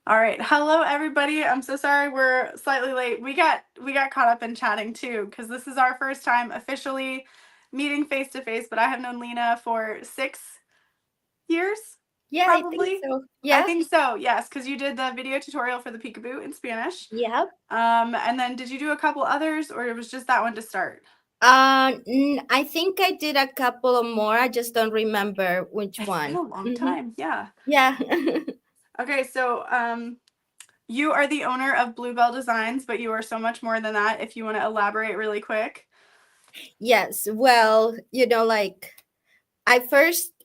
All right. Hello everybody. I'm so sorry we're slightly late. We got caught up in chatting too cuz this is our first time officially meeting face to face, but I have known Lena for 6 years Yeah, I think probably. so. I Yeah. think so. Yes, cuz you did the video tutorial for the peekaboo in Spanish. Yeah. And then did you do a couple others or it was just that one to start? I think I did a couple of more. I just don't remember which It's been one. a long time. Yeah. Yeah. Okay, so you are the owner of Bluebell Designs, but you are so much more than that if you want to elaborate really quick. Yes. Well, like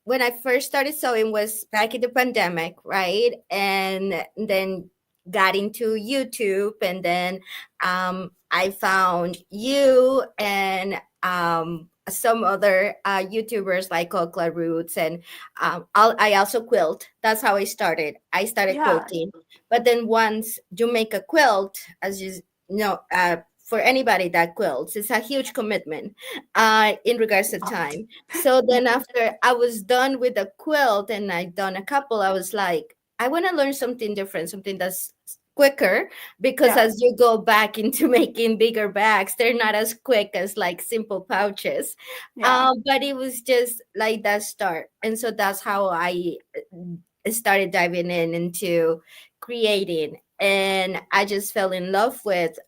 when I first started sewing was back in the pandemic, right? And then got into YouTube, and then I found you and some other YouTubers like Okla Roots, and I also quilt. That's how I started. I started Yeah. quilting, but then once you make a quilt, as you know, for anybody that quilts, it's a huge commitment in regards to time. So then after I was done with the quilt and I'd done a couple, I was like, I want to learn something different, something that's quicker, because Yeah. as you go back into making bigger bags, they're not as quick as like simple pouches. Yeah. But it was just like that start. And so that's how I started diving into creating. And I just fell in love with,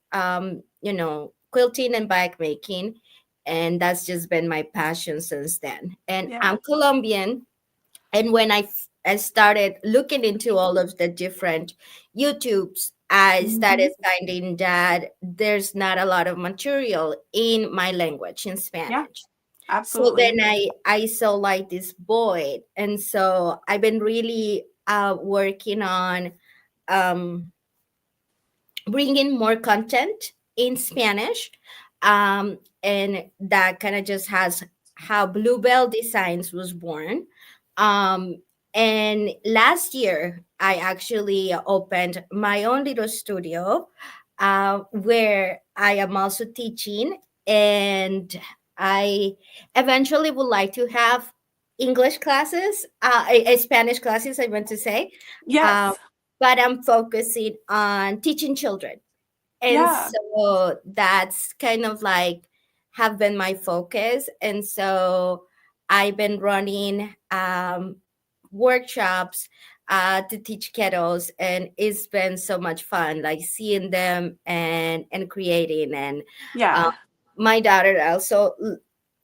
quilting and bag making, and that's just been my passion since then. And Yeah. I'm Colombian, and when I started looking into all of the different YouTubes, I Hmm. started finding that there's not a lot of material in my language, in Yeah. Spanish. So then Absolutely. I saw like this void, and so I've been really working on um, bringing more content in Spanish. And that kind of just has how Bluebell Designs was born. Um, and last year, I actually opened my own little studio where I am also teaching. And I eventually would like to have English classes, Spanish classes, I meant to say. Um, Yes. but I'm focusing on teaching children. And Yeah. so that's kind of like have been my focus. And so I've been running workshops to teach kiddos, and it's been so much fun, like seeing them and creating. And uh, Yeah. my daughter also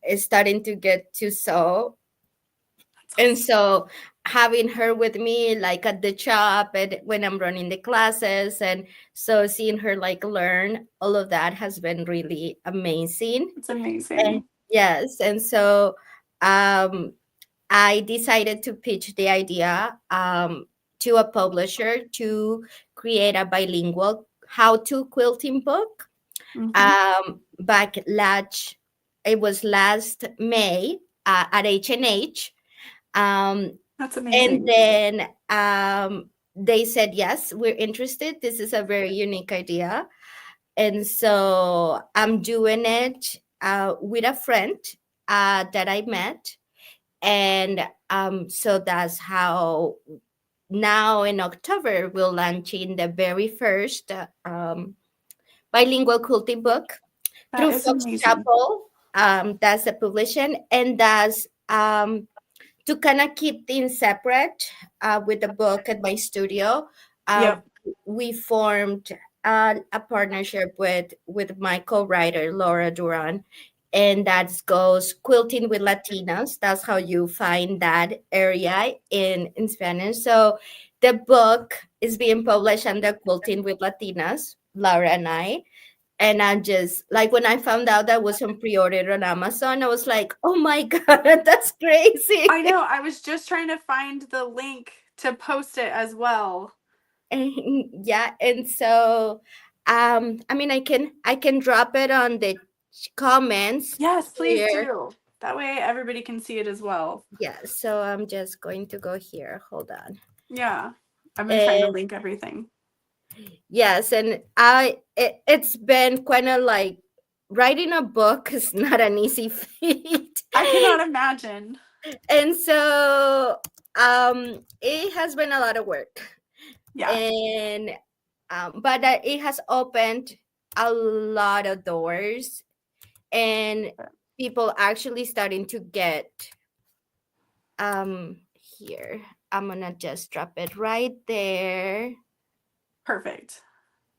is starting to get to sew, That's and awesome. so having her with me like at the shop and when I'm running the classes, and so seeing her like learn all of that has been really amazing. It's And amazing. yes, and so um I decided to pitch the idea to a publisher to create a bilingual how to quilting book. Hmm. Back last It was last May at H&H. um, That's and amazing. then they said, yes, we're interested. This is a very unique idea. And so I'm doing it with a friend that I met. And so that's how now in October we're launching the very first bilingual quilting book That through is Fox amazing. Chapel. That's the publishing. And that's to kind of keep things separate with the book at my studio. Uh, Yep. we formed a partnership with my co-writer Laura Duran, and that goes quilting with Latinas. That's how you find that area in Spanish. So the book is being published under Quilting with Latinas, Laura and I. And I'm just like, when I found out that was on pre-order on Amazon, I was like, oh my God, that's crazy. I know. I was just trying to find the link to post it as well. And yeah, and so I mean, I can drop it on the comments Yes, please here. do. That way everybody can see it as well. Yeah, so I'm just going to go here. Hold on. Yeah. I've been trying to And link everything. yes, and it's been kind of like writing a book is not an easy feat. I cannot imagine. And so it has been a lot of work. Yeah. And but it has opened a lot of doors, and people actually starting to get here. I'm gonna just drop it right there. Perfect.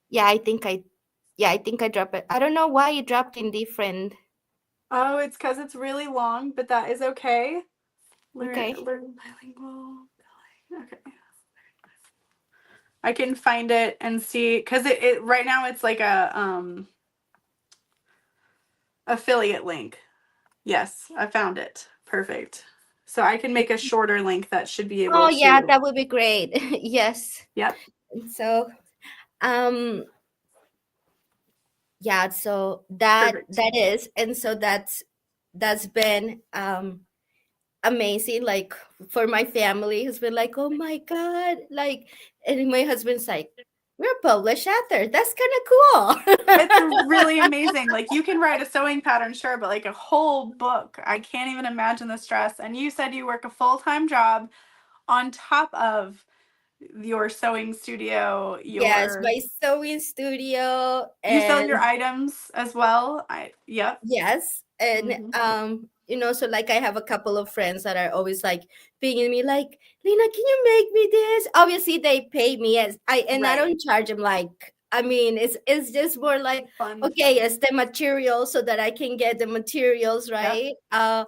Yeah, I think I dropped it. I don't know why it dropped in different. Oh, it's because it's really long, but that is okay. Okay. Learn bilingual. Okay. I can find it and see because it right now it's like a affiliate link. Yes, I found it. Perfect. So I can make a shorter link that should be Oh able yeah, to. that would be great. Yes. Yep. So um yeah, so that Perfect. that is, and so that's been amazing, like for my family has been like, oh my god, like, and my husband's like, we're a published author, that's kind of It's cool. really amazing. Like you can write a sewing pattern, sure, but like a whole book, I can't even imagine the stress. And you said you work a full-time job on top of your sewing studio, Yes, your my sewing studio, you sell your and items as well. Yep. yes, and Hmm. so like I have a couple of friends that are always like pinging me like, Lena, can you make me this? Obviously they pay me as I Right. don't charge them, like, I mean, it's just more like, Fun. okay, it's the material so that I can get the materials, Yep. right?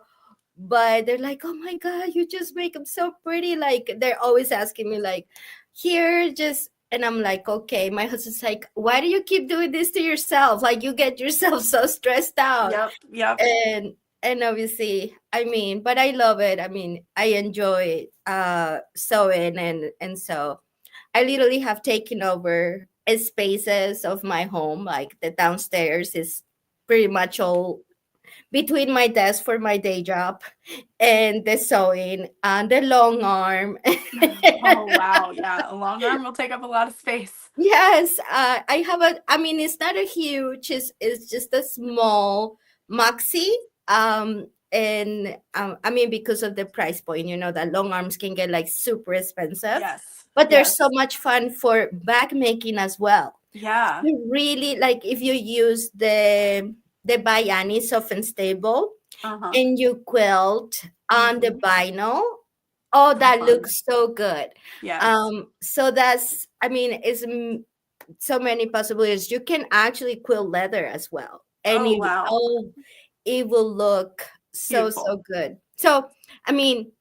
But they're like, oh my god, you just make them so pretty, like they're always asking me like, here, just, and I'm like, okay. My husband's like, why do you keep doing this to yourself? Like you get yourself so stressed out. Yep. Yep. And obviously, I mean, but I love it. I mean, I enjoy sewing, and so I literally have taken over spaces of my home. Like the downstairs is pretty much all between my desk for my day job and the sewing and the long arm. Oh wow. Yeah. A long arm will take up a lot of space. Yes, I have a. I mean, it's not a huge. It's just a small maxi. And I mean, because of the price point, that long arms can get like super expensive. Yes. But they're Yes. so much fun for bag making as well. Yeah. You really, like, if you use the Bayani soft and stable, Uh-huh. and you quilt on the Mhm. vinyl. Oh, So that fun. looks so good. Yes. So that's, I mean, it's so many possibilities. You can actually quilt leather as well, and Oh wow. it will look so Beautiful. so good. So, I mean,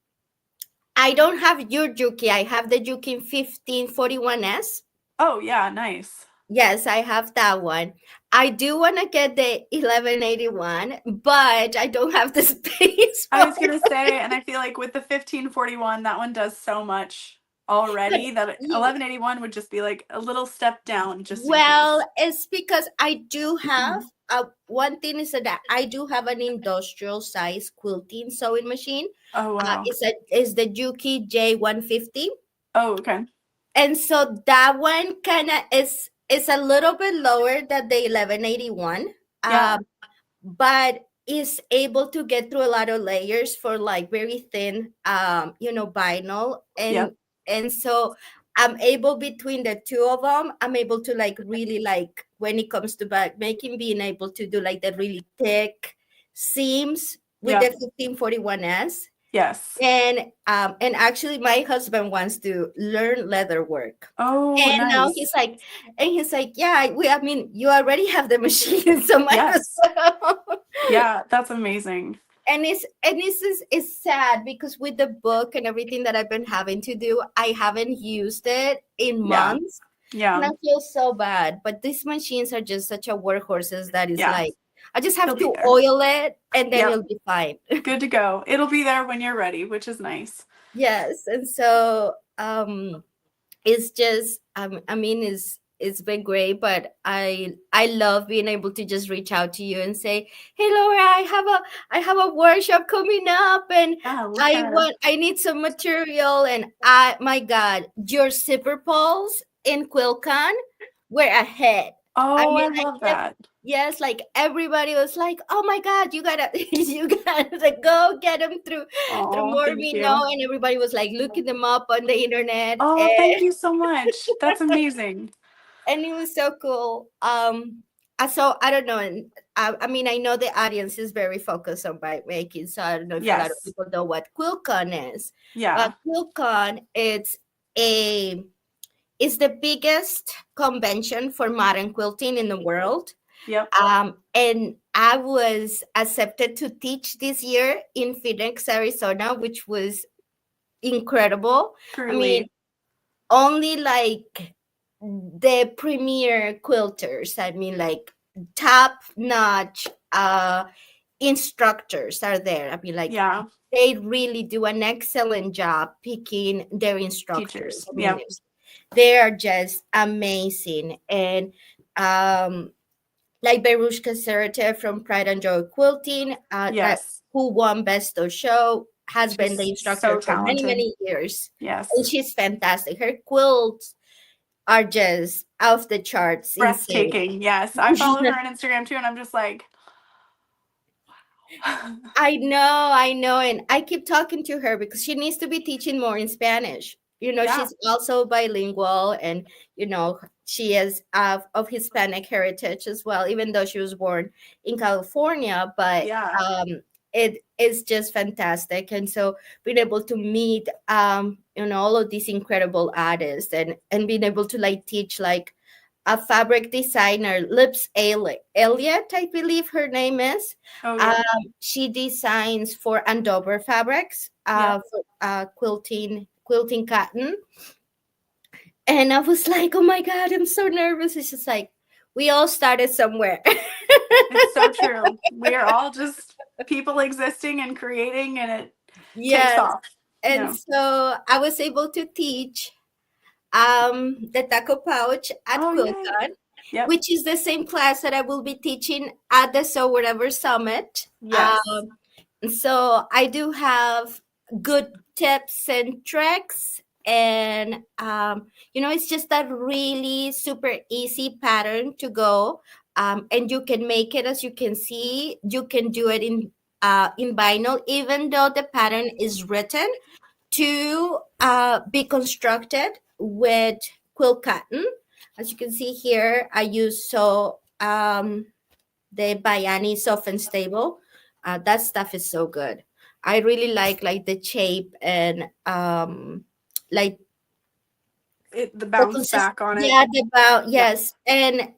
I don't have your Juki. I have the Juki 1541S. Oh yeah, nice. Yes, I have that one. I do want to get the 1181, but I don't have the space I for was gonna say, and I feel like with the 1541, that one does so much already that it. 1181 would just be like a little step down just in Well, case. it's because I do have one thing is that I do have an industrial size quilting sewing machine. Oh wow. It's the Juki J150, Oh, okay. and so that one kind of is a little bit lower than the 1181, Yeah. but is able to get through a lot of layers for like very thin, vinyl, Yep. and so I'm able, between the two of them, I'm able to like really, like, when it comes to bag making, being able to do like the really thick seams with the Yep. 1541S. Yes. And actually my husband wants to learn leather work, Oh, and now nice. he's like, yeah, I mean, you already have the machine, so might as Yes. well. Yeah, that's amazing. It's sad because with the book and everything that I've been having to do, I haven't used it in Yeah. months, and Yeah. I feel so bad. But these machines are just such a workhorses that is Yeah. like, I just have It'll be to there. oil it and then Yep. it'll be fine. Good to go. It'll be there when you're ready, which is nice. Yes, and so it's just, I mean, it's been great, but I love being able to just reach out to you and say, hey Laura, I have a workshop coming up, and Yeah, what kind of I need some material, and I my god, your zipper pulls in QuiltCon were ahead. I Oh, mean, I love kept that. Yes, like everybody was like, "Oh my God, you gotta, you gotta go get them through Oh, More thank Me you. Know," and everybody was like looking them up on the internet, Oh, thank you so much. That's amazing. and it was so cool. So I don't know, and I mean, I know the audience is very focused on bike making, so I don't know if a lot of Yes. people know what QuiltCon is, but Yeah. QuiltCon a it's the biggest convention for modern quilting in the world. Yep. And I was accepted to teach this year in Phoenix, Arizona, which was incredible. I mean, Truly. only like the premier quilters, I mean, like top notch instructors are there. I mean, like Yeah. they really do an excellent job picking their instructors. Teachers. I mean, Yep. they are just amazing. And like Berushka Serete from Pride and Joy Quilting, that Yes. who won Best of Show, has been the She's instructor so for many, talented. many years. And Yes. she's fantastic. Her quilts are just off the charts, insane. Breathtaking. Yes. I follow her on Instagram too, and I'm just like, I know, and I keep talking to her because she needs to be teaching more in Spanish. You know, yeah. she's also bilingual, and you know, she is of Hispanic heritage as well, even though she was born in California. But Yeah. it is just fantastic, and so being able to meet you know, all of these incredible artists, and being able to like teach like a fabric designer, Lips Elliott, I believe her name is. Oh, yep. She designs for Andover Fabrics, Yep. for quilting cotton. And I was like, oh my God, I'm so nervous. It's just like we all started somewhere. It's so true. We are all just people existing and creating, and it takes Yes. off. And Yeah. so I was able to teach the taco pouch at Oh, yay. QuiltCon, Yep. which is the same class that I will be teaching at the So Whatever Summit. Yes. So I do have good tips and tricks. And, you know, it's just a really super easy pattern to go. And you can make it, as you can see, you can do it in vinyl, even though the pattern is written to be constructed with quilt cotton. As you can see here, I use the Bayani Soft and Stable. That stuff is so good. I really like the shape and like The the bounce back on it. yeah, the about Yep. yes. And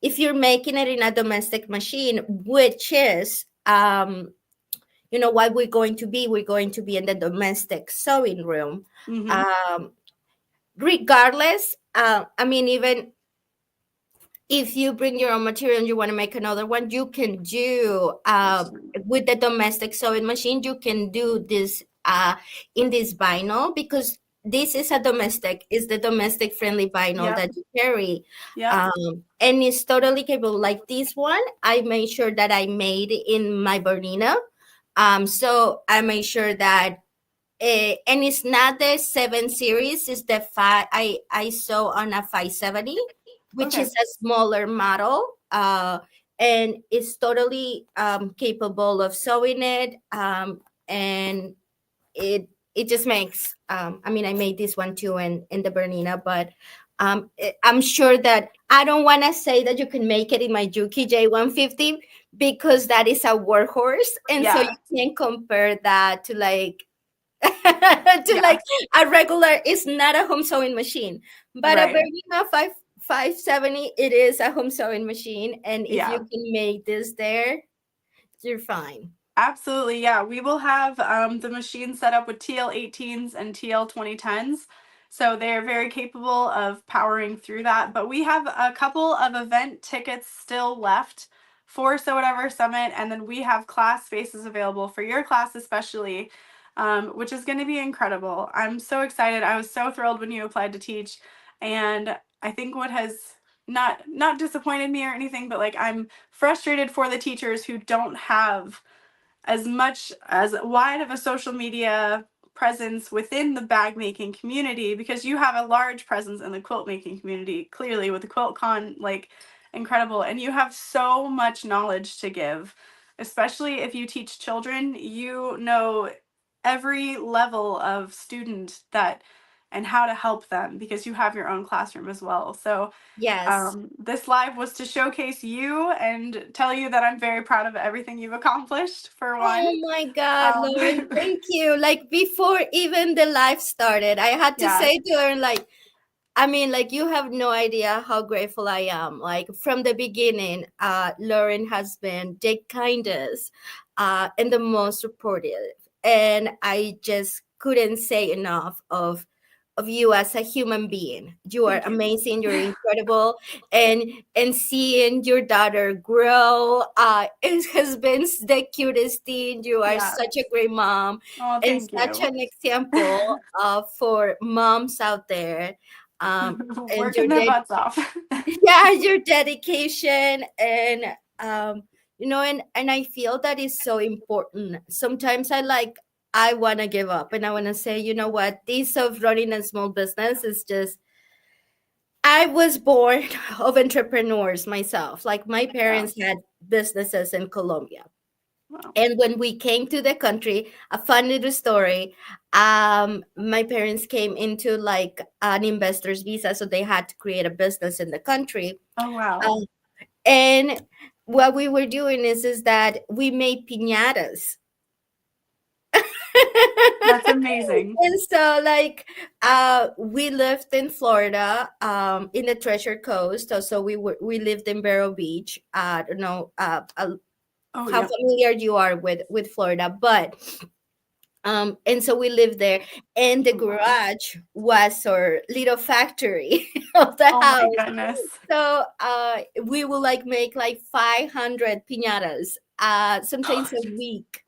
if you're making it in a domestic machine, which is you know what we're going to be in the domestic sewing room. Mm-hmm. Regardless, I mean, even if you bring your own material and you want to make another one, you can do with the domestic sewing machine. You can do this in this vinyl, because this is is the domestic friendly vinyl Yep. that you carry, Yep. and it's totally capable. Like this one, I made sure that I made in my Bernina. So I made sure that and it's not the 7 series, it's the 5. I sew on a 570, which Okay. is a smaller model, and it's totally capable of sewing it, and it just makes I mean, I made this one too in the Bernina, but I'm sure that I don't want to say that you can make it in my Juki J150, because that is a workhorse, and so Yeah. you can't compare that to like to Yeah. like a regular. It's not a home sewing machine, but a Right. Berlina 570, it is a home sewing machine, and if you Yeah. can make this there, you're fine. Absolutely. Yeah. We will have the machine set up with TL18s and TL2010s. So they're very capable of powering through that. But we have a couple of event tickets still left for So Whatever Summit. And then we have class spaces available for your class, especially, which is going to be incredible. I'm so excited. I was so thrilled when you applied to teach. And I think what has not disappointed me or anything, but like I'm frustrated for the teachers who don't have as much as wide of a social media presence within the bag making community, because you have a large presence in the quilt making community clearly with the QuiltCon, like incredible. And you have so much knowledge to give, especially if you teach children. You know every level of student that and how to help them because you have your own classroom as well. So Yes. this live was to showcase you and tell you that I'm very proud of everything you've accomplished, for one. Oh my God, Um, Lauren, thank you. Like before even the live started, I had to yeah. say to her, like, I mean, like, you have no idea how grateful I am. Like from the beginning, Lauren has been the kindest and the most supportive. And I just couldn't say enough of you as a human being. You are Thank you. amazing. You're incredible, and seeing your daughter grow, it has been the cutest thing. You are Yeah. such a great mom, Oh, and thank such you. an example for moms out there. And Working their butts off. yeah, your dedication, and and I feel that is so important. Sometimes I want to give up and I want to say, you know what, this of running a small business is just, I was born of entrepreneurs myself. Like my Yeah. parents had businesses in Colombia. Wow. And when we came to the country, a fun little story, my parents came into like an investor's visa, so they had to create a business in the country. Oh, wow. Um, and what we were doing is that we made piñatas. That's amazing. And so like we lived in Florida, in the Treasure Coast. So we lived in Vero Beach. I don't know Oh, how yeah. familiar you are with Florida, but and so we lived there, and the Oh, wow. garage was our little factory of the Oh my house. goodness. So we will like make like 500 piñatas, sometimes a week.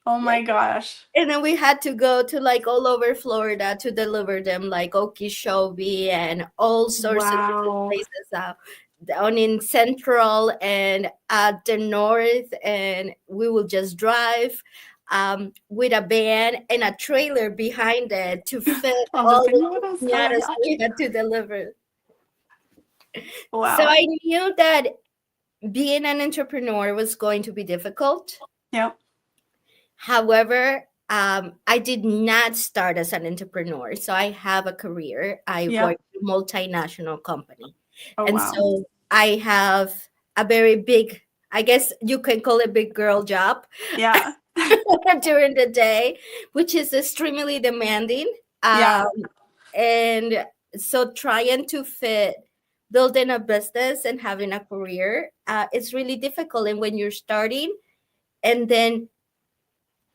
Oh Yeah. my gosh. And then we had to go to like all over Florida to deliver them, like Okeechobee and all sorts of different Wow. places down in Central and at the North. And we will just drive with a van and a trailer behind it to fit Oh, the all the piñatas. Oh my piñatas gosh. we had to deliver. So Wow. I knew that being an entrepreneur was going to be difficult. Yep. However, I did not start as an entrepreneur. So I have a career. I work Yep. in a multinational company. Oh, And wow. so I have a very big, I guess you can call it big girl job Yeah. during the day, which is extremely demanding. Yeah. And so trying to fit building a business and having a career, it's really difficult. And when you're starting, and then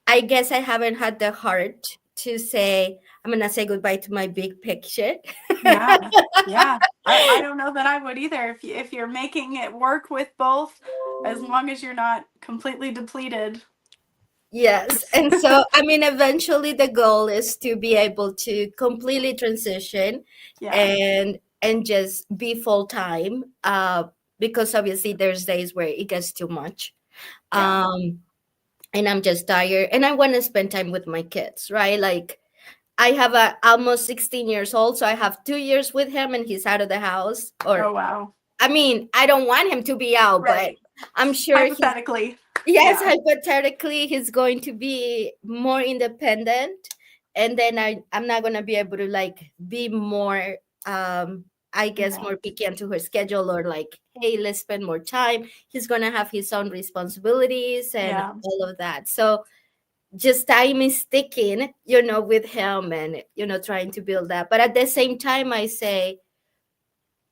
I guess I haven't had the heart to say, I'm going to say goodbye to my big picture. Yeah. Yeah. I don't know that I would either. If you're making it work with both, as long as you're not completely depleted. Yes. And so, I mean, eventually the goal is to be able to completely transition Yeah. and just be full time, because obviously there's days where it gets too much. Yeah. Um, and I'm just tired and I want to spend time with my kids, right? Like I have a almost 16 years old, so I have 2 years with him and he's out of the house. Or Oh, wow. I mean, I don't want him to be out, but Right. I'm sure he's, Hypothetically. yes, Yeah. hypothetically he's going to be more independent. And then I'm not gonna be able to like be more I guess more Involved. picky into her schedule, or like, hey, let's spend more time. He's gonna have his own responsibilities and Yeah. all of that. So just time is ticking, with him, and trying to build that. But at the same time, I say,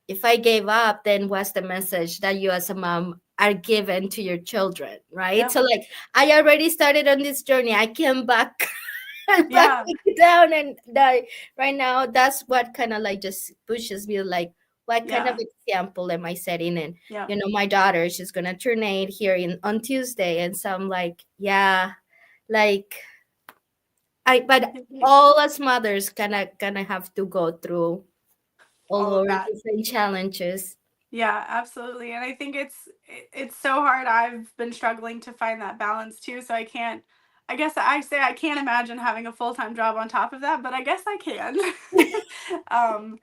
if I gave up, then what's the message that you as a mom are given to your children, right? Yep. So like, I already started on this journey. I came back and back Yeah. down, and that right now, that's what kind of like just pushes me, like, what kind of Yeah. example am I setting? And Yeah. my daughter, she's gonna turn 8 here on Tuesday, and so I'm like, yeah, like but all us mothers gonna have to go through all All of our that. different challenges. Yeah, absolutely. And I think it's so hard. I've been struggling to find that balance too. So I guess I say I can't imagine having a full-time job on top of that, but I guess I can. um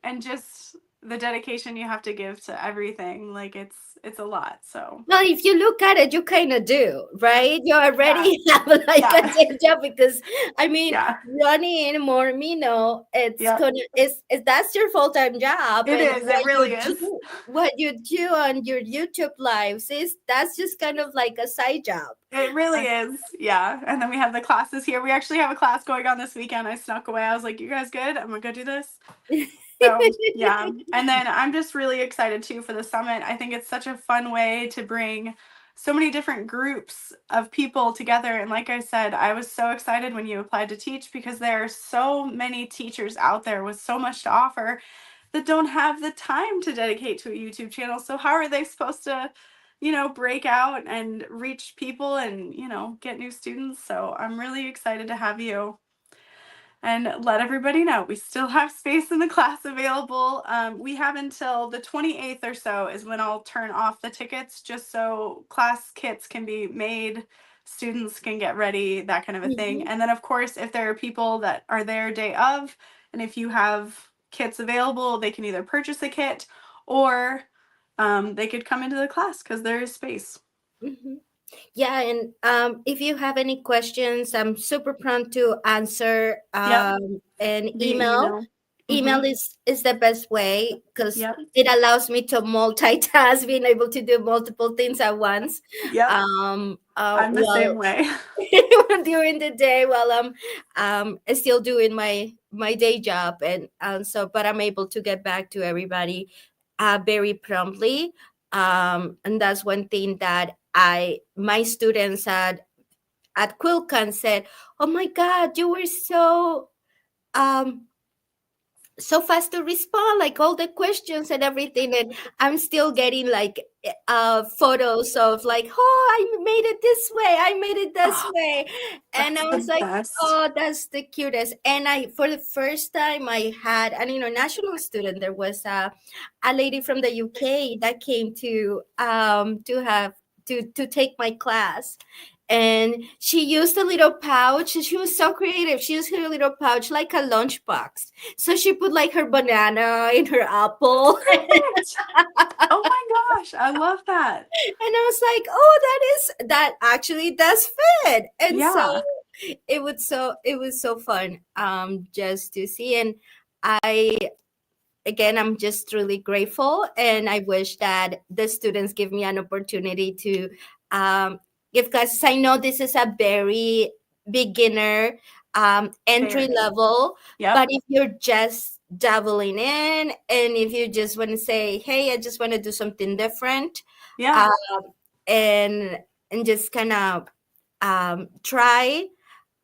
and just the dedication you have to give to everything, like it's a lot. So Well, if you look at it, you kind of do, right? You already have like a yeah, day job because, I mean, yeah, running Mormino, it's yeah. gonna it's that's your full time job, It and is. It really is. what you do on your YouTube lives is that's just kind of like a side job. It really is. Yeah. And then we have the classes here. We actually have a class going on this weekend. I snuck away. I was like, "You guys good? I'm gonna go do this." So yeah. And then I'm just really excited too for the summit. I think it's such a fun way to bring so many different groups of people together. And like I said, I was so excited when you applied to teach because there are so many teachers out there with so much to offer that don't have the time to dedicate to a YouTube channel. So how are they supposed to, break out and reach people and, get new students? So I'm really excited to have you and let everybody know we still have space in the class available. We have until the 28th or so is when I'll turn off the tickets, just so class kits can be made, students can get ready, that kind of a thing. Mhm. And then of course, if there are people that are there day of, and if you have kits available, they can either purchase a kit or they could come into the class because there is space. Mhm. Yeah, and if you have any questions, I'm super prompt to answer. Yep, And via email. email. Email Mm-hmm. is the best way because Yep, it allows me to multitask, being able to do multiple things at once. yep, I'm the While same way. during the day, while I'm still doing my day job, and so, but I'm able to get back to everybody very promptly. And that's one thing that my students at Quilcon said, "Oh my God, you were um so fast to respond, like all the questions and everything." And I'm still getting like photos of like, "Oh, I made it this way, I made it this Oh, way." And that's I was the like, best. "Oh, that's the cutest." And I for the first time I had an international student. There was a lady from the UK that came to have to take my class, and she used a little pouch. She was so creative. She used her little pouch like a lunchbox. So she put like her banana in her apple. Perfect. Oh my gosh, I love that. And I was like, "Oh, that actually does fit." And so Yeah, it was so fun just to see. And I again, I'm just really grateful, and I wish that the students give me an opportunity to um give classes. I know this is a very beginner entry very. level, Yep. but if you're just dabbling in, and if you just want to say, "Hey, I just want to do something different," Yeah. um, and just kind of try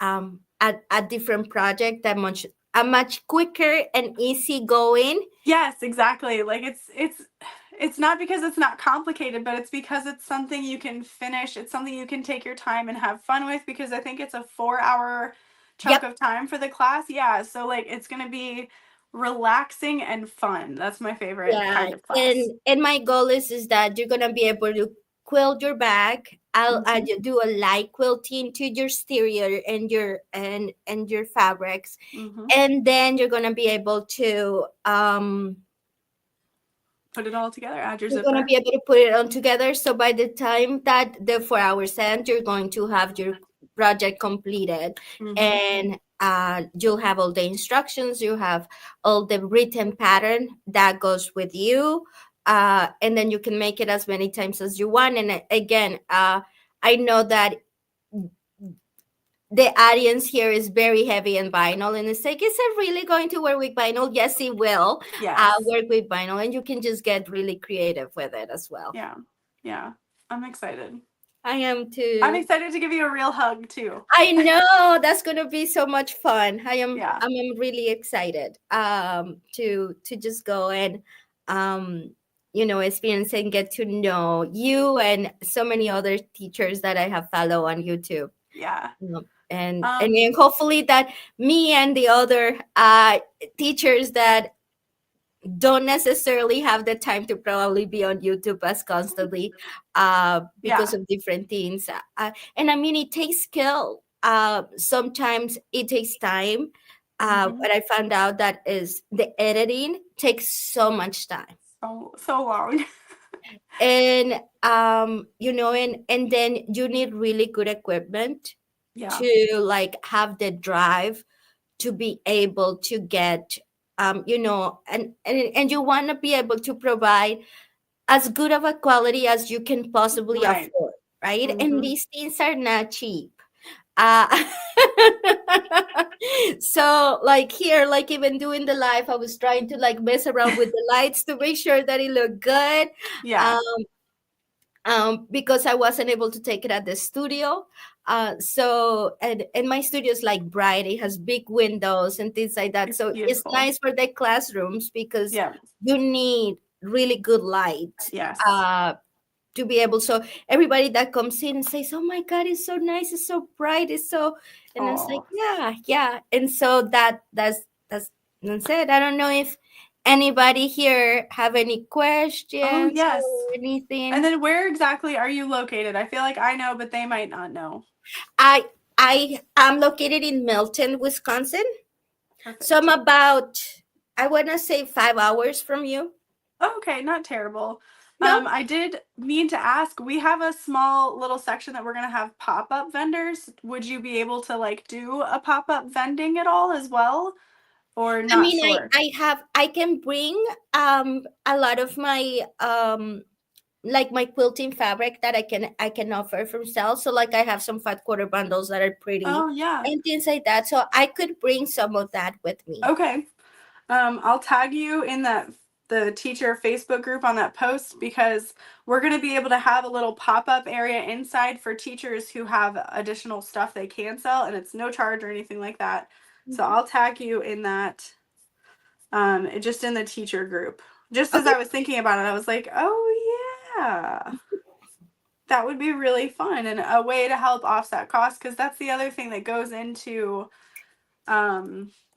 a different project, that much a much quicker and easy going. Yes, exactly. Like it's not because it's not complicated, but it's because it's something you can finish. It's something you can take your time and have fun with because I think it's a 4-hour chunk Yep. of time for the class. Yeah, so like it's going to be relaxing and fun. That's my favorite Yeah, kind of class. and my goal is that you're gonna be able to quilt your bag. I'll Mhm. do a light quilting to your exterior and your fabrics, Mhm. and then you're gonna be able to Put it all together, add your you're gonna zipper. be able to put it on together. So by the time that the 4 hours end, you're going to have your project completed, Mhm. and you'll have all the instructions. You have all the written pattern that goes with you, and then you can make it as many times as you want. And again, I know that the audience here is very heavy in vinyl, and it's like, is it really going to work with vinyl? Yes, it will Yes. work with vinyl, and you can just get really creative with it as well. Yeah. Yeah. I'm excited. I am I'm too. excited to give you a real hug too. I know that's gonna be so much fun. Yeah. I'm really excited to just go and um experience and get to know you and so many other teachers that I have follow on YouTube. Yeah. And then hopefully that me and the other teachers that don't necessarily have the time to probably be on YouTube as constantly because Yeah. of different things. And I mean, it takes skill. Sometimes it takes time. Mhm. But I found out that is the editing takes so much time. So long. And and then you need really good equipment Yeah. to like have the drive to be able to get and you want to be able to provide as good of a quality as you can possibly Right. afford, right? And Mhm. these things are not cheap. uh so like here, like even doing the live, I was trying to like mess around with the lights to make sure that it looked good. Yeah. um because I wasn't able to take it at the studio. So and my studio is like bright. It has big windows and things like that. It's So it's beautiful. nice for the classrooms because Yeah. you need really good light Yes. to be able. So everybody that comes in and says, "Oh my God, it's so nice! It's so bright! It's so," and I was like, Oh. "Yeah, yeah." And so that's it. I don't know if anybody here have any Oh, questions yes. or And anything. then where exactly are you located? I feel like I know, but they might not know. I I am located in Milton, Wisconsin. So I'm Perfect. about, I want to say 5 hours from you. Okay, not terrible. No, I did mean to ask, we have a small little section that we're gonna have pop-up vendors. Would you be able to like do a pop-up vending at all as well? Or I not mean sure? I can bring a lot of my like my quilting fabric that I can offer from sale. So like I have some fat quarter bundles that are pretty Oh yeah. and things like that. So I could bring some of that with me. Okay. I'll tag you in the teacher Facebook group on that post because we're going to be able to have a little pop-up area inside for teachers who have additional stuff they can sell, and it's no charge or anything like that. So Mhm. I'll tag you in that, just in the teacher group. Just as Okay. I was thinking about it, I was like, oh yeah, that would be really fun and a way to help offset costs because that's the other thing that goes into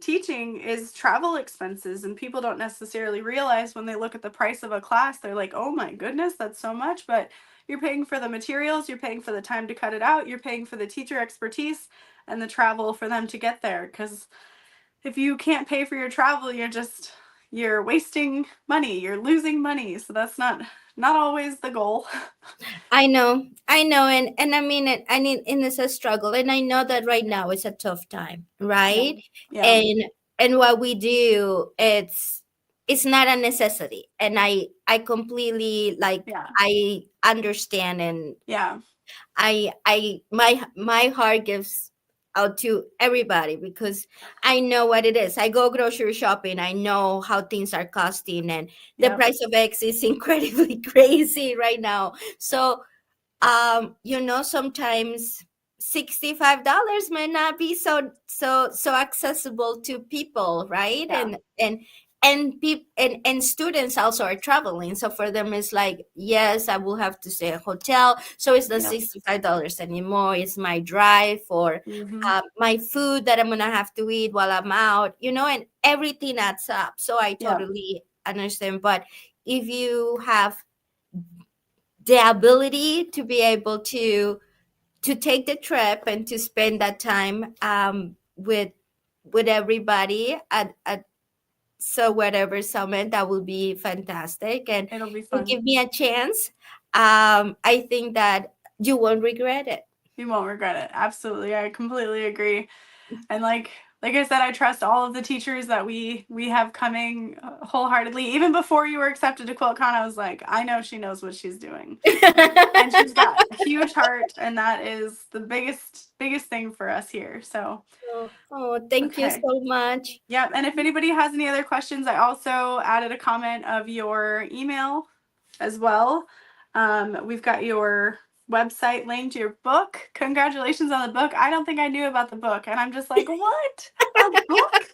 teaching is travel expenses, and people don't necessarily realize when they look at the price of a class, they're like, oh my goodness, that's so much. But you're paying for the materials, you're paying for the time to cut it out, you're paying for the teacher expertise and the travel for them to get there. Because if you can't pay for your travel, you're wasting money, you're losing money. So that's not always the goal. I know, and I mean it. I mean, and it's a struggle, and I know that right now it's a tough time, Yeah. right? Yeah. And what we do, it's not a necessity, and I completely like Yeah. I understand, and Yeah. I my heart gives out to everybody because I know what it is. I go grocery shopping. I know how things are costing, and the Yep. price of eggs is incredibly crazy right now. So sometimes $65 might not be so accessible to people, right? Yeah. And students also are traveling, so for them it's like, yes, I will have to stay at a hotel, so it's not Yep. $65 anymore. It's my drive or Hmm. my food that I'm gonna have to eat while I'm out, and everything adds up. So I Yep. totally understand. But if you have the ability to be able to take the trip and to spend that time with everybody at so whatever summit, that would be fantastic, and It'll be you fun. give me a chance. I think that you won't regret it. You won't regret it. Absolutely. I completely agree. And like I said, I trust all of the teachers that we have coming wholeheartedly. Even before you were accepted to QuiltCon, I was like, I know she knows what she's doing. And she's got a huge heart, and that is the biggest thing for us here. So, Oh, thank you okay. so much. Yep. And if anybody has any other questions, I also added a comment of your email as well. We've got your website linked, your book. Congratulations on the book. I don't think I knew about the book, and I'm just like, what? A book?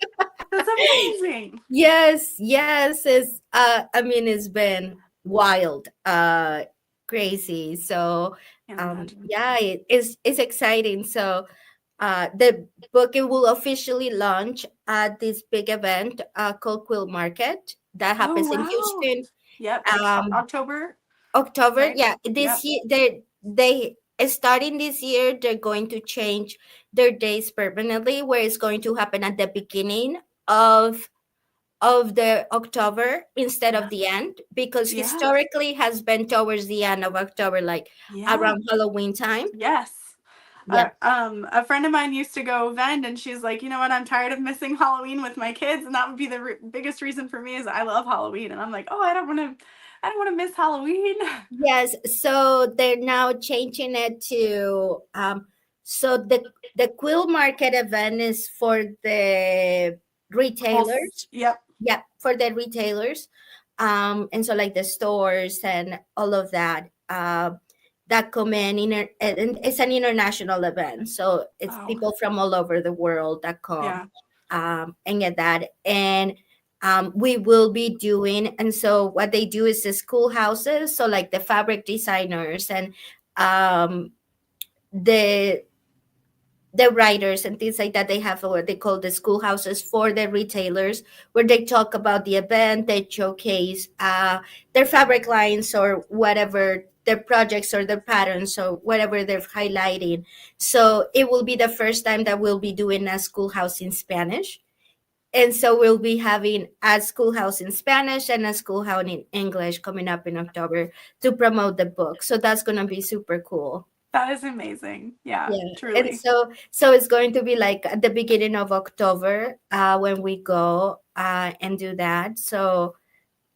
That's amazing. Yes, yes, I mean, it's been wild, crazy. So Can't imagine. yeah, it's exciting. So the book, it will officially launch at this big event called Quill Market that Oh happens in wow. Houston. Yep, that's Um October, October, right? yeah, this Yep. year they starting this year, they're going to change their days permanently, where it's going to happen at the beginning of the October instead of the end, because Yeah. historically has been towards the end of October, like Yeah. around Halloween time. Yes. Yep. A friend of mine used to go vend, and she's like, you know what? I'm tired of missing Halloween with my kids, and that would be the biggest reason for me is I love Halloween, and I'm like, oh, I don't want to miss Halloween. Yes. So they're now changing it to so the Quill Market event is for the retailers. Yep. Yeah, for the retailers. And so like the stores and all of that. That come and it's an international event, so it's Oh, people from all over the world that come yeah. and get that. And we will be doing, and so what they do is the schoolhouses, so like the fabric designers and um, the writers and things like that, they have what they call the schoolhouses for the retailers, where they talk about the event, they showcase their fabric lines or whatever their projects or their patterns or whatever they're highlighting. So it will be the first time that we'll be doing a schoolhouse in Spanish. And so we'll be having a schoolhouse in Spanish and a schoolhouse in English coming up in October to promote the book. So that's going to be super cool. That is amazing. Yeah, Yeah, and truly. so it's going to be like at the beginning of October when we go and do that. So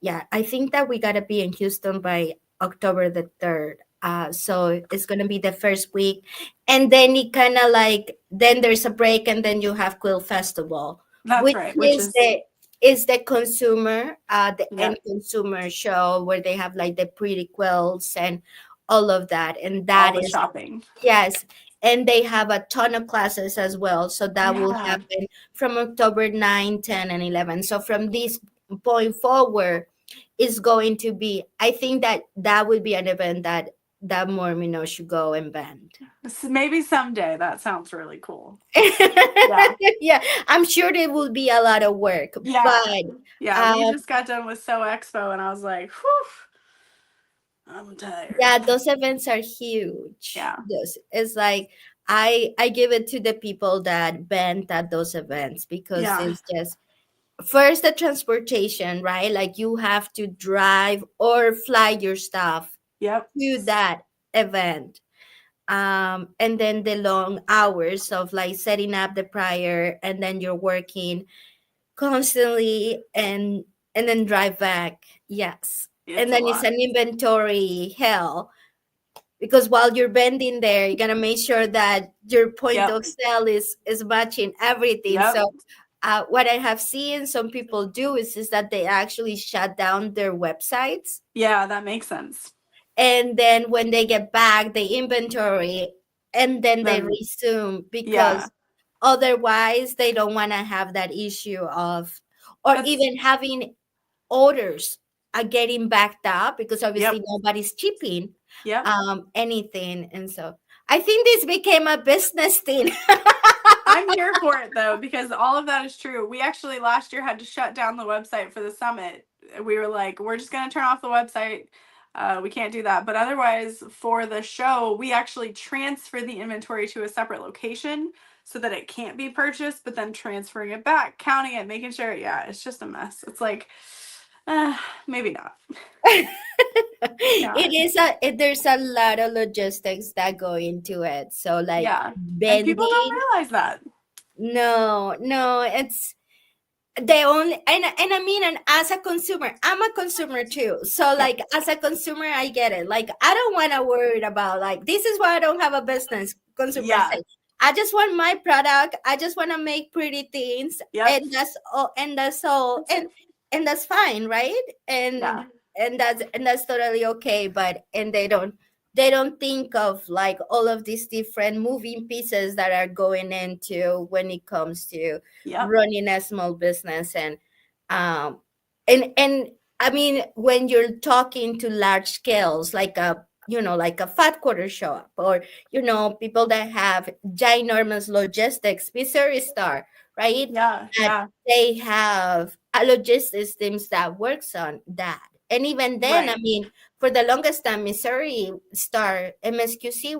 yeah, I think that we gotta be in Houston by October the 3rd. So it's gonna be the first week, and then it kind of like then there's a break, and then you have Quill Festival, That's which right. Which is the consumer, the yeah, end consumer show where they have like the pretty quills and all of that, and all that the is. shopping. Yes, and they have a ton of classes as well. So that will Yeah. happen from October 9, 10, and 11. So from this point forward, is going to be, I think that that would be an event that Mormino should go and band. Maybe someday. That sounds really cool. Yeah. Yeah, I'm sure it will be a lot of work, Yeah. but Yeah. We just got done with So Expo, and I was like, whew, I'm tired. yeah, those events are huge. Yeah. Those, it's like I give it to the people that band at those events, because Yeah. it's just first the transportation, right? Like you have to drive or fly your stuff Yep. to that event. And then the long hours of like setting up the prior, and then you're working constantly, and then drive back. Yes. It's And a then it's lot. an inventory hell, because while you're bending there, you gotta make sure that your point Yep. of sale is matching everything. Yep. So what I have seen some people do is that they actually shut down their websites, Yeah, that makes sense. and then when they get back, they inventory, and then they Then resume, yeah. because otherwise they don't want to have that issue of, or That's even having orders are getting backed up, because obviously yep. nobody's shipping Yep. anything. And so I think this became a business thing. I'm here for it though, because all of that is true. We actually last year had to shut down the website for the summit. We were like, we're just going to turn off the website. We can't do that. But otherwise, for the show, we actually transfer the inventory to a separate location so that it can't be purchased, but then transferring it back, counting it, making sure. Yeah, it's just a mess. It's like, maybe not. It is there's a lot of logistics that go into it. So like Yeah. And people don't bending, realize that. no, it's the only, and I mean, and as a consumer, I'm a consumer too. So like as a consumer, I get it. Like I don't want to worry about, like, this is why I don't have a business. Consumers Yeah. say, I just want my product. I just want to make pretty things, Yep. and that's all. And that's all. And that's fine, right? Yeah. And that's totally okay. But and they don't think of like all of these different moving pieces that are going into when it comes to Yep. running a small business. Um and I mean, when you're talking to large scales, like a, like a fat quarter shop, or people that have ginormous logistics, Missouri Star, right? Yeah. That Yeah. they have a logistics teams that works on that. And even then, I Right. mean, for the longest time, Missouri Star MSQC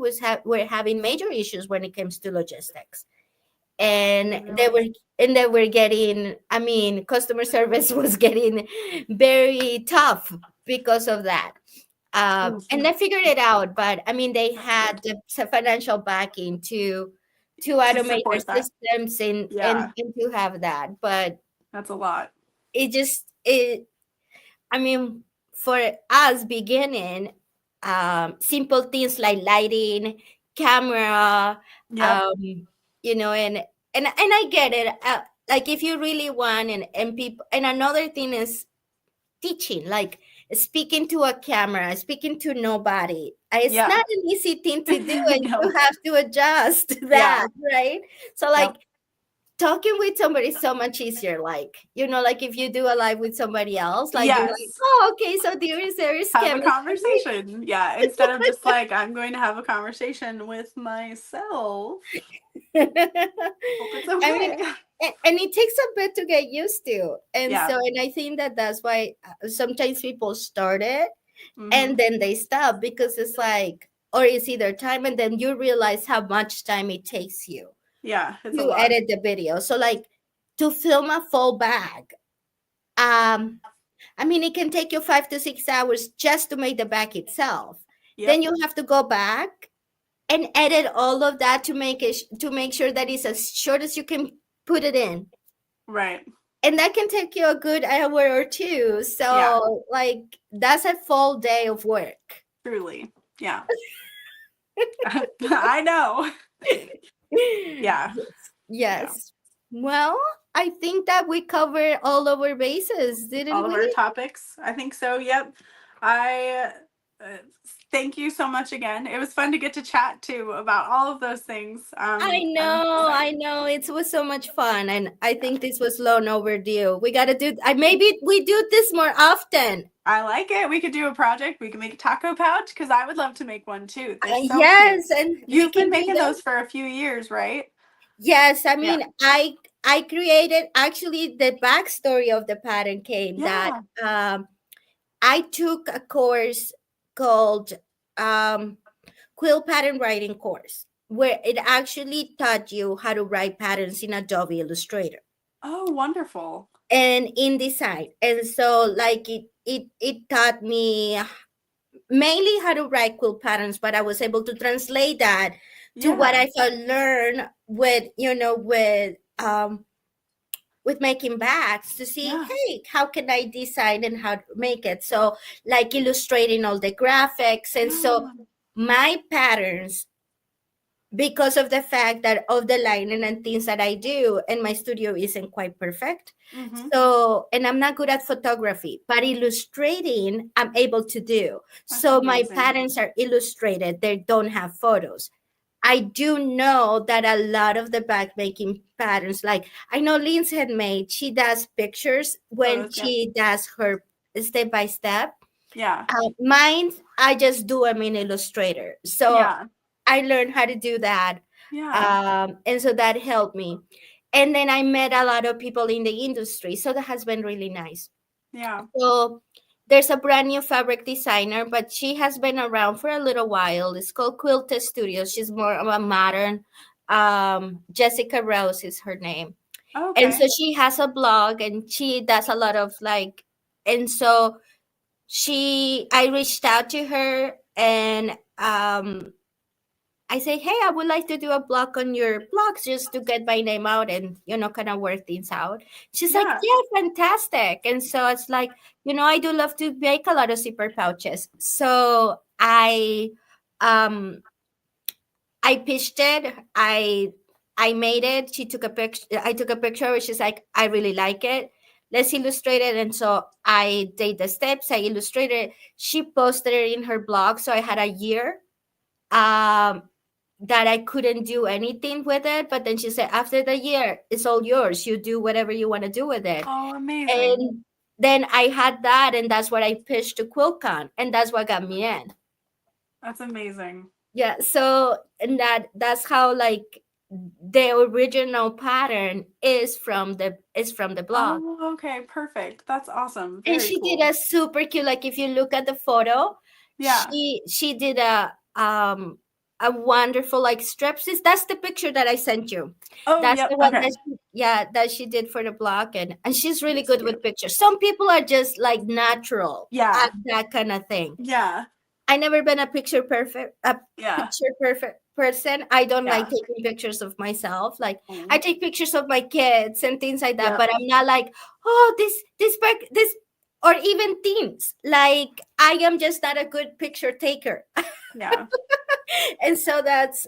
were having major issues when it comes to logistics, and Really. they were getting. I mean, customer service was getting very tough because of that. Oof. And they figured it out, but I mean, they That's had good. the financial backing to To automate their support that. systems Yeah, and to have that. But that's a lot. it I mean, for us beginning, simple things like lighting, camera, Yep. um, and I get it. Like if you really want, and people, and another thing is teaching, like speaking to a camera, speaking to nobody. It's Yeah. not an easy thing to do, and you No. have to adjust Yeah. that, right? So, like, Yep. talking with somebody is so much easier. Like, like if you do a live with somebody else, like you're like, Yes. oh, okay, so there is Have a chemistry. conversation. Yeah. Instead of just like, I'm going to have a conversation with myself. Hope it's I mean, okay. and it takes a bit to get used to, and Yeah. so, and I think that's why sometimes people start it and Hmm. then they stop, because it's like, or it's either time, and then you realize how much time it takes you Yeah. It's a to lot. edit the video. So, like, to film a full bag, um I mean, it can take you 5 to 6 hours just to make the back itself. Then Yep. you have to go back and edit all of that to make sure that it's as short as you can put it in. Right. And that can take you a good hour or two. Yeah. So, like, that's a full day of work. Truly. Yeah. I know. Yeah. Yeah. Yes. Well, I think that we covered all of our bases, didn't All of our we? topics. I think so. Yep. I uh, thank you so much again. It was fun to get to chat too about all of those things. I'm I excited. know. It was so much fun, and I think this was long overdue. We got to do. I maybe we do this more often. I like it. We could do a project. We can make a taco pouch because I would love to make one too. They're so cute. Yes, and we You've been can do making them. those for a few years, right? Yes, I Yeah. mean, I created, actually, the backstory of the pattern came that Yeah. I took a course called um, quill pattern writing course, where it actually taught you how to write patterns in Adobe Illustrator Oh, wonderful. and InDesign. And so, like, it taught me mainly how to write quill patterns, but I was able to translate that to what Yeah. I could learn with making bags, to see, Yeah. hey, how can I design and how to make it. So, like, illustrating all the graphics. And so my patterns, because of the fact that of the lining and things that I do, and my studio isn't quite perfect. Mm-hmm. So, and I'm not good at photography, but illustrating I'm able to do. That's So my amazing. patterns are illustrated, they don't have photos. I do know that a lot of the bag making patterns, like I know Lynn's Handmade, she does pictures when Photos. Yep. she does her step by step. Yeah. Mine, I just do them in Illustrator. So Yeah. I learned how to do that. Yeah. And so that helped me. And then I met a lot of people in the industry. So that has been really nice. Yeah. So there's a brand new fabric designer, but she has been around for a little while. It's called Quilted Studios. She's more of a modern. Jessica Rose is her name. And Okay. so she has a blog and she does a lot of like, and so I reached out to her and I say, hey, I would like to do a blog on your blogs just to get my name out and, kind of work things out. She's like, Yeah. yeah, fantastic. And so it's like, I do love to make a lot of zipper pouches. So I pitched it. I made it. She took a picture. I took a picture. She's like, I really like it. Let's illustrate it. And so I did the steps. I illustrated it. She posted it in her blog. So I had a year um, that I couldn't do anything with it. But then she said, after the year, it's all yours. You do whatever you want to do with it. Oh, amazing. And then I had that, and that's what I pitched to QuiltCon, and that's what got me in. That's amazing. Yeah. So, and that's how, like, the original pattern is from the blog. Oh, okay, perfect. That's awesome. And Very she did cool. a super cute, like if you look at the photo, Yeah. she did a wonderful like stripsis. That's the picture that I sent you. Oh, That's yep. the one Okay. that she did for the blog, and she's really That's good cute. with pictures. Some people are just like natural at Yeah. that kind of thing. Yeah. I never been a Yeah. picture perfect person. I don't like Yeah. taking pictures of myself. Like I Mm. take pictures of my kids and things like that, Yep. but I'm not like, oh, this or even teens. Like I am just not a good picture taker. Yeah. And so that's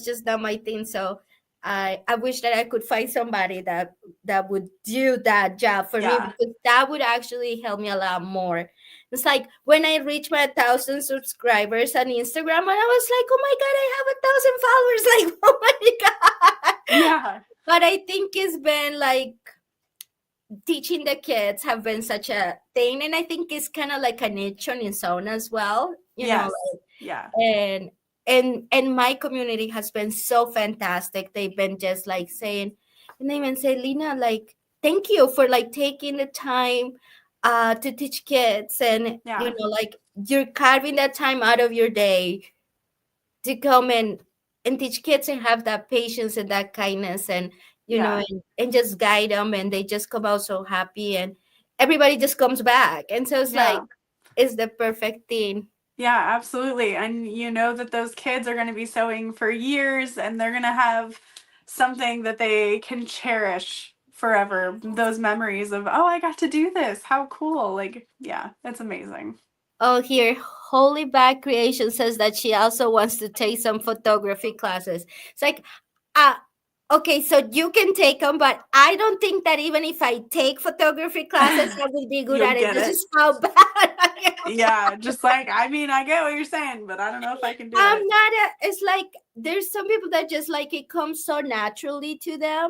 just not my thing. So I wish that I could find somebody that would do that job for me, Yeah. because that would actually help me a lot more. It's like when I reached my 1,000 subscribers on Instagram, and I was like, oh my god, I have 1,000 followers. Like, oh my god. Yeah. But I think it's been like teaching the kids have been such a thing, and I think it's kind of like a niche on its own as well, Yes. Yeah. and and my community has been so fantastic. They've been just like saying, and they even say, Lena, like, thank you for like taking the time to teach kids, and Yeah. like you're carving that time out of your day to come and teach kids and have that patience and that kindness, and Yeah. and just guide them, and they just come out so happy, and everybody just comes back, and so it's like Yeah. it's the perfect thing. Yeah, absolutely. And you know that those kids are going to be sewing for years and they're going to have something that they can cherish forever. Those memories of, oh, I got to do this. How cool. Like, yeah, it's amazing. Oh, here, Holy Bag Creation says that she also wants to take some photography classes. It's like, uh, okay, so you can take them, but I don't think that even if I take photography classes, I will be good You'll at it. get This it. is how bad I am. Yeah, just like, I mean, I get what you're saying, but I don't know if I can do I'm it. not a, it's like there's some people that just like it comes so naturally to them.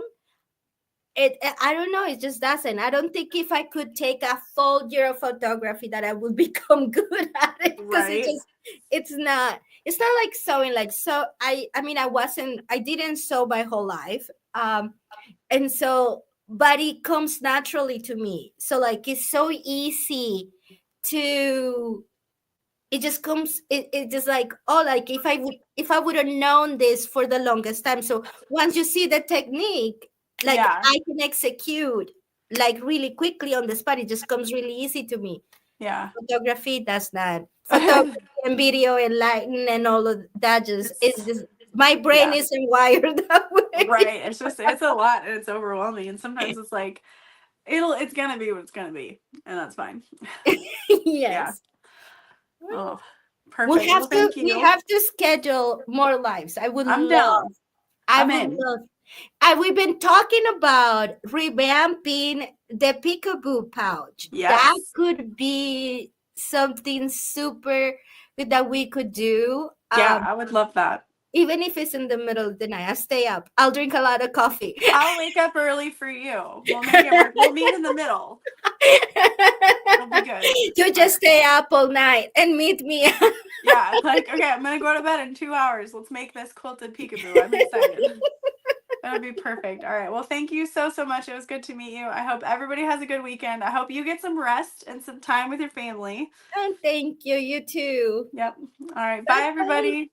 I don't know, it just doesn't. I don't think if I could take a full year of photography that I would become good at it, because Right. it's not like sewing. Like, so I mean, I didn't sew my whole life, and so but it comes naturally to me, so like it's so easy to it just comes it just like, oh, like if I would have known this for the longest time. So once you see the technique, like Yeah. I can execute like really quickly on the spot. It just comes really easy to me. Yeah. Photography does not. Photography and video and lighting and all of that it's It's, just my brain yeah. isn't wired that way. Right. It's a lot and it's overwhelming. And sometimes it's like, it's going to be what it's going to be. And that's fine. Yeah. Yes. Oh, perfect. Well, thank We you. have to schedule more lives. I'm down. I I'm would in. love. And we've been talking about revamping the peekaboo pouch. That Yes. could be something super good that we could do. Yeah, I would love that. Even if it's in the middle of the night, I'll stay up. I'll drink a lot of coffee. I'll wake up early for you. We'll make it work. We'll meet in the middle. It'll be good. You just stay up all night and meet me. Yeah, like, okay, I'm going to go to bed in 2 hours. Let's make this quilted peekaboo. I'm excited. That would be perfect. All right. Well, thank you so, so much. It was good to meet you. I hope everybody has a good weekend. I hope you get some rest and some time with your family. And thank you. You too. Yep. All right. Bye, everybody.